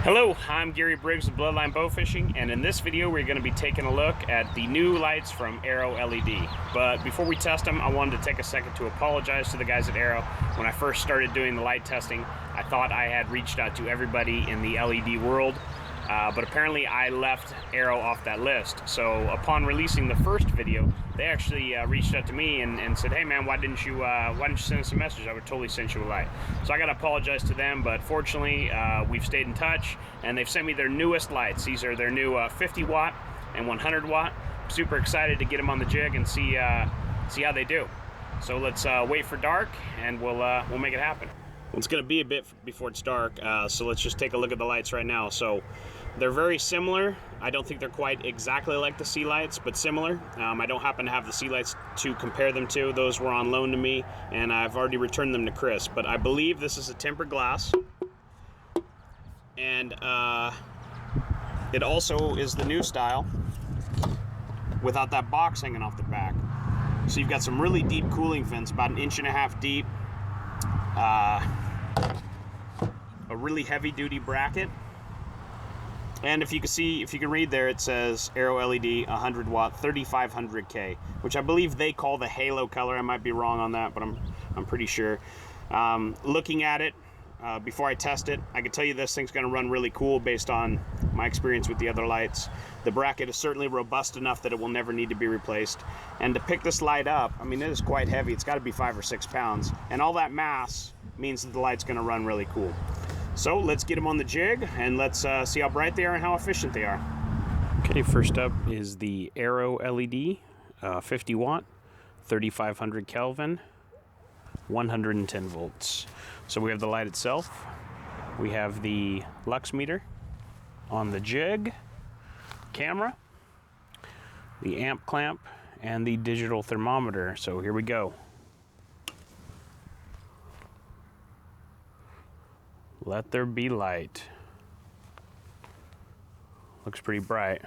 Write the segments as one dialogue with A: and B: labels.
A: Hello, I'm Gary Briggs with Bloodline Bow Fishing, and in this video we're going to be taking a look at the new lights from ArrowLED. But before we test them, I wanted to take a second to apologize to the guys at Arrow. When I first started doing the light testing, I thought I had reached out to everybody in the LED world, but apparently I left Arrow off that list. So upon releasing the first video, they actually reached out to me and said, "Hey man, why didn't you send us a message? I would totally send you a light." So I got to apologize to them, but fortunately we've stayed in touch, and they've sent me their newest lights. These are their new 50 watt and 100 watt. I'm super excited to get them on the jig and see how they do. So let's wait for dark, and we'll make it happen. Well, it's going to be a bit before it's dark, so let's just take a look at the lights right now. So they're very similar. I don't think they're quite exactly like the sea lights, but similar. I don't happen to have the sea lights to compare them to. Those were on loan to me, and I've already returned them to Chris. But I believe this is a tempered glass, and it also is the new style without that box hanging off the back. So you've got some really deep cooling vents, about 1.5 inches deep. A really heavy-duty bracket, and if you can read there, it says ArrowLED 100 watt 3500K, which I believe they call the halo color. I might be wrong on that, but I'm pretty sure. Looking at it before I test it, I can tell you this thing's going to run really cool based on my experience with the other lights. The bracket is certainly robust enough that it will never need to be replaced. And to pick this light up, I mean, it is quite heavy. It's got to be 5 or 6 pounds, and all that mass means that the light's going to run really cool. So let's get them on the jig, and let's see how bright they are and how efficient they are. Okay, first up is the ArrowLED 50 watt, 3500 Kelvin, 110 volts. So we have the light itself, we have the lux meter on the jig, camera, the amp clamp, and the digital thermometer. So here we go. Let there be light. Looks pretty bright.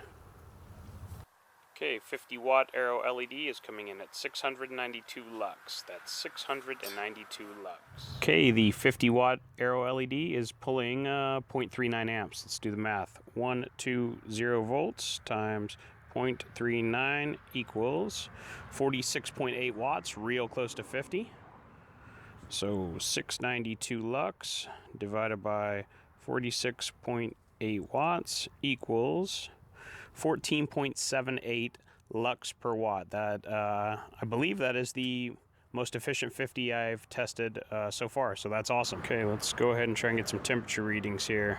A: Okay, 50 watt ArrowLED is coming in at 692 lux. That's 692 lux. Okay, the 50 watt ArrowLED is pulling 0.39 amps. Let's do the math. 120 volts times 0.39 equals 46.8 watts, real close to 50. So 692 lux divided by 46.8 watts equals 14.78 lux per watt. That I believe that is the most efficient 50 I've tested so far, so that's awesome. Okay, let's go ahead and try and get some temperature readings here.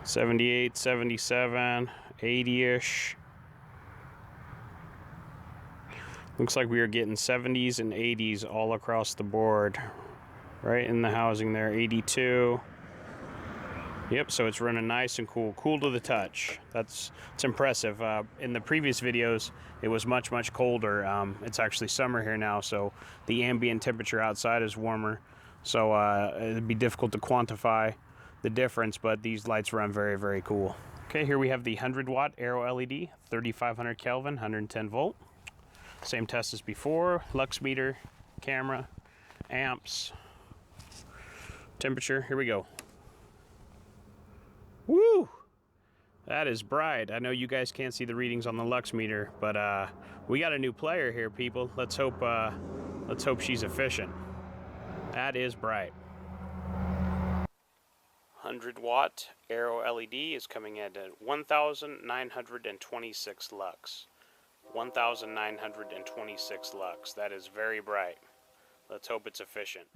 A: 78, 77, 80-ish. Looks like we are getting 70s and 80s all across the board. Right in the housing there, 82. Yep, so it's running nice and cool. Cool to the touch. It's impressive. In the previous videos, it was much, much colder. It's actually summer here now, so the ambient temperature outside is warmer. So it'd be difficult to quantify the difference, but these lights run very, very cool. Okay, here we have the 100 watt ArrowLED, 3500 Kelvin, 110 volt. Same test as before, lux meter, camera, amps, temperature, here we go. Woo! That is bright. I know you guys can't see the readings on the lux meter, but we got a new player here, people. Let's hope she's efficient. That is bright. 100 watt ArrowLED is coming in at 1,926 lux. 1,926 lux. That is very bright. Let's hope it's efficient.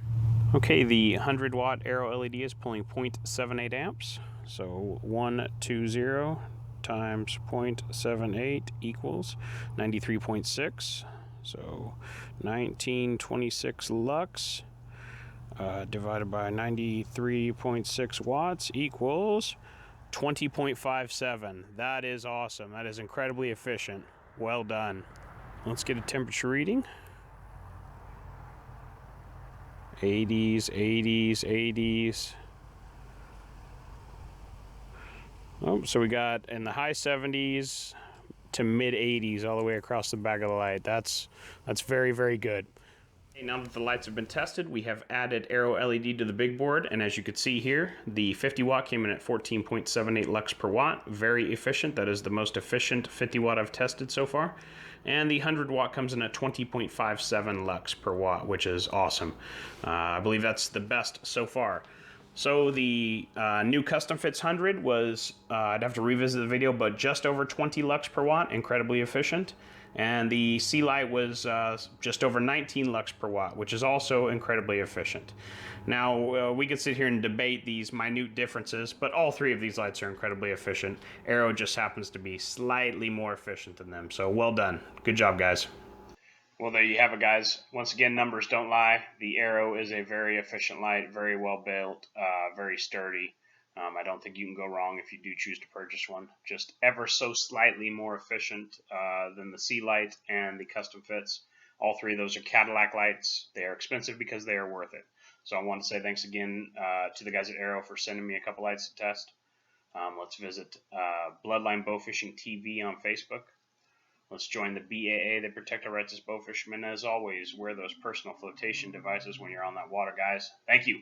A: Okay, the 100 watt ArrowLED is pulling 0.78 amps. So 120 times 0.78 equals 93.6. So 1926 lux divided by 93.6 watts equals 20.57. That is awesome. That is incredibly efficient. Well done. Let's get a temperature reading. 80s, 80s, 80s. Oh, so we got in the high 70s to mid 80s all the way across the back of the light. That's very, very good. Okay, now that the lights have been tested, we have added Arrow LED to the big board, and as you can see here, the 50 watt came in at 14.78 lux per watt. Very efficient. That is the most efficient 50 watt I've tested so far. And the 100 watt comes in at 20.57 lux per watt, which is awesome. I believe that's the best so far. So the new Custom Fits 100 was, I'd have to revisit the video, but just over 20 lux per watt, incredibly efficient. And the Sea Light was just over 19 lux per watt, which is also incredibly efficient. Now, we could sit here and debate these minute differences, but all three of these lights are incredibly efficient. Arrow just happens to be slightly more efficient than them, so well done. Good job, guys. Well, there you have it, guys. Once again, numbers don't lie. The Arrow is a very efficient light, very well built, very sturdy. I don't think you can go wrong if you do choose to purchase one. Just ever so slightly more efficient than the Sea Light and the Custom Fits. All three of those are Cadillac lights. They are expensive because they are worth it. So I want to say thanks again to the guys at Arrow for sending me a couple lights to test. Let's visit Bloodline Bowfishing TV on Facebook. Let's join the BAA, the Protect Our Rights as Bow Fishermen. As always, wear those personal flotation devices when you're on that water, guys. Thank you.